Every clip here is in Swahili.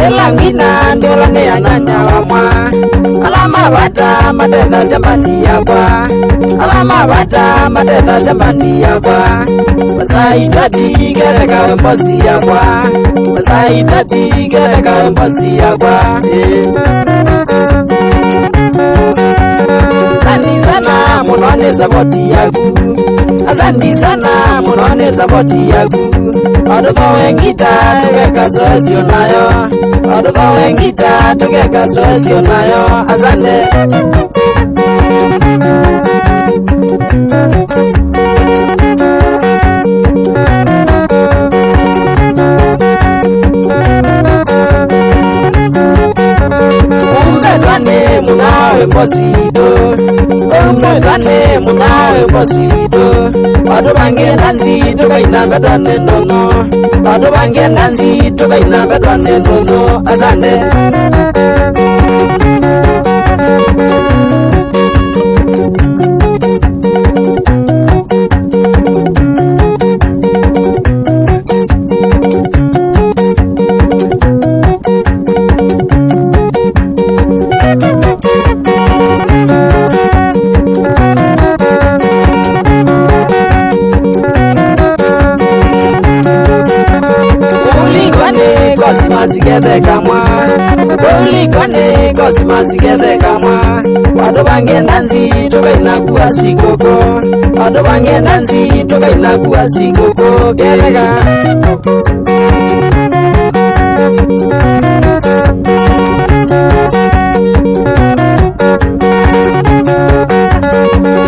Elangina ndola ne anyanya wamwa alama bata matenda zambani yakwa alama bata matenda zambani yakwa masaitati gereka wembosi yakwa masaitati gereka wembosi yakwa Asante sana munone saboti yaku Asante sana munone saboti yaku Oduko wengita tugeka soesi unayo Oduko wengita tugeka soesi unayo Asante Umedwane munawe mbosido Umedwane munawe mbosido Wadu bange nanzi tuka inanga dwane nono Wadu bange nanzi tuka inanga dwane nono Asante Together kamwa Ulikwane kosima together kamwa Wado bange nanzi toka inakuwa sikoko Wado bange nanzi toka inakuwa sikoko Gelega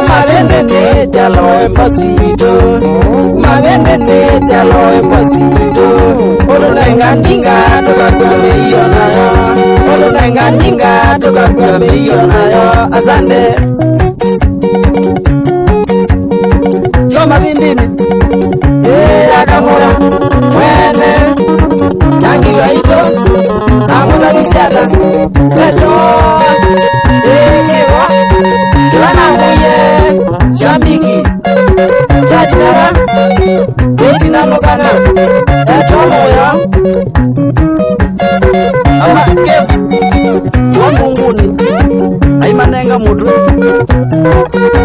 Mabende ne jalo embosito Mabende ne jalo embosito Ololenga ndinga toka kwa meyo nayo Ololenga ndinga toka kwa meyo nayo Asante Joma bindini akamura Mwene Nangilo ito Namuna bisiata Teto Ekewa Ilana muye Shambiki Chajinara Betina lokana Teto moya Ama kevu Wangunguni Aimanenga mutu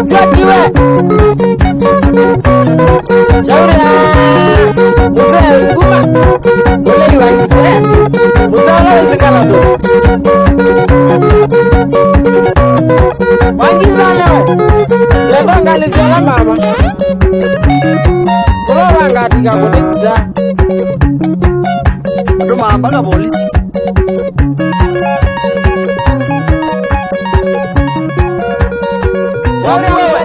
Zakiwe Shaura Muse kuma Ule iwakite Muse ala wizikana tu Wangizanyo Yabanga nisiala mama Kulo wanga tika kudikita Aduma ambaka polisi Shauri wewe